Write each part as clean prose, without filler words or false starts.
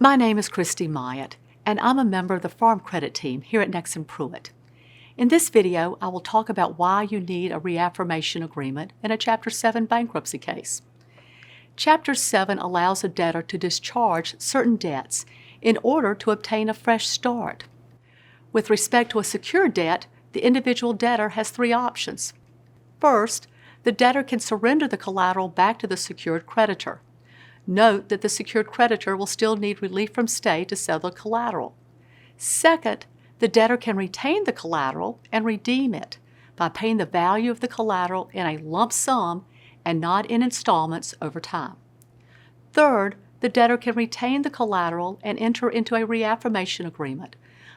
My name is Christy Myatt, and I'm a member of the Farm Credit team here at Nexsen Pruet. In this video, I will talk about why you need a reaffirmation agreement in a Chapter 7 bankruptcy case. Chapter 7 allows a debtor to discharge certain debts in order to obtain a fresh start. With respect to a secured debt, the individual debtor has three options. First, the debtor can surrender the collateral back to the secured creditor. Note that the secured creditor will still need relief from stay to sell the collateral. Second, the debtor can retain the collateral and redeem it by paying the value of the collateral in a lump sum and not in installments over time. Third, the debtor can retain the collateral and enter into a reaffirmation agreement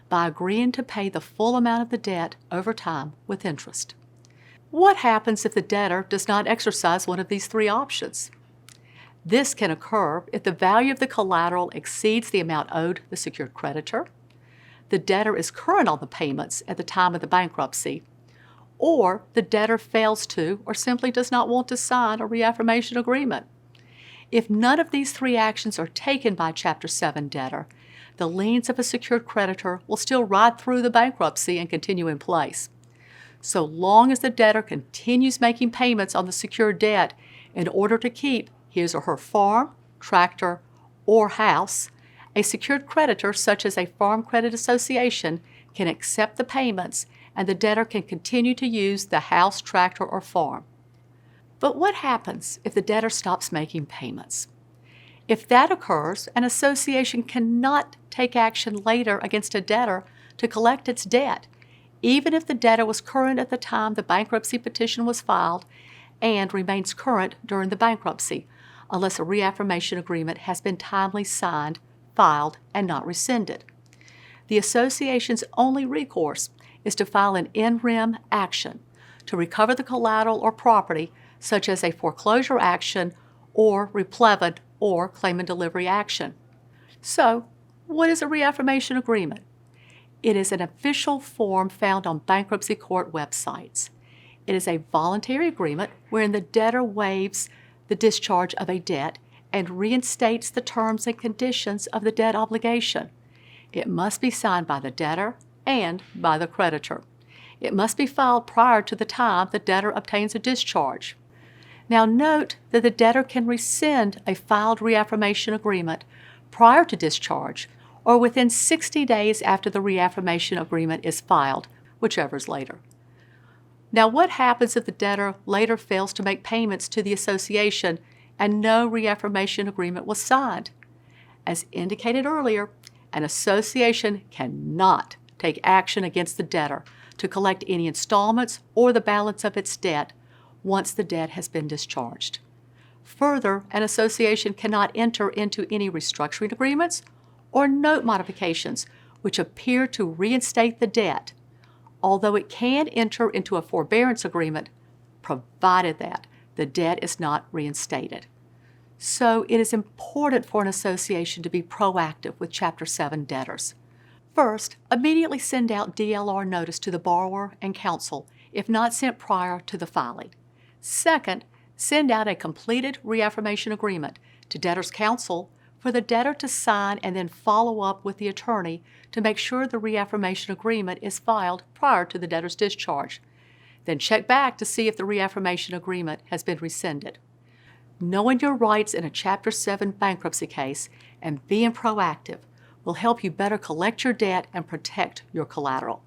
by agreeing to pay the full amount of the debt over time with interest. What happens if the debtor does not exercise one of these three options? This can occur if the value of the collateral exceeds the amount owed the secured creditor, the debtor is current on the payments at the time of the bankruptcy, or the debtor fails to or simply does not want to sign a reaffirmation agreement. If none of these three actions are taken by Chapter 7 debtor, the liens of a secured creditor will still ride through the bankruptcy and continue in place. So long as the debtor continues making payments on the secured debt in order to keep his or her farm, tractor, or house, a secured creditor such as a farm credit association can accept the payments and the debtor can continue to use the house, tractor, or farm. But what happens if the debtor stops making payments? If that occurs, an association cannot take action later against a debtor to collect its debt, even if the debtor was current at the time the bankruptcy petition was filed and remains current during the bankruptcy, unless a reaffirmation agreement has been timely signed, filed, and not rescinded. The association's only recourse is to file an in rem action to recover the collateral or property, such as a foreclosure action or replevant or claim and delivery action. So, what is a reaffirmation agreement? It is an official form found on bankruptcy court websites. It is a voluntary agreement wherein the debtor waives the discharge of a debt and reinstates the terms and conditions of the debt obligation. It must be signed by the debtor and by the creditor. It must be filed prior to the time the debtor obtains a discharge. Now note that the debtor can rescind a filed reaffirmation agreement prior to discharge or within 60 days after the reaffirmation agreement is filed, whichever is later. Now, what happens if the debtor later fails to make payments to the association and no reaffirmation agreement was signed? As indicated earlier, an association cannot take action against the debtor to collect any installments or the balance of its debt once the debt has been discharged. Further, an association cannot enter into any restructuring agreements or note modifications which appear to reinstate the debt, although it can enter into a forbearance agreement, provided that the debt is not reinstated. So it is important for an association to be proactive with Chapter 7 debtors. First, immediately send out DLR notice to the borrower and counsel if not sent prior to the filing. Second, send out a completed reaffirmation agreement to debtor's counsel for the debtor to sign and then follow up with the attorney to make sure the reaffirmation agreement is filed prior to the debtor's discharge. Then check back to see if the reaffirmation agreement has been rescinded. Knowing your rights in a Chapter 7 bankruptcy case and being proactive will help you better collect your debt and protect your collateral.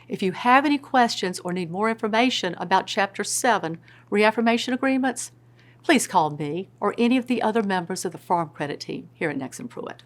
If you have any questions or need more information about Chapter 7 reaffirmation agreements, please call me or any of the other members of the Farm Credit team here at Nexsen Pruet.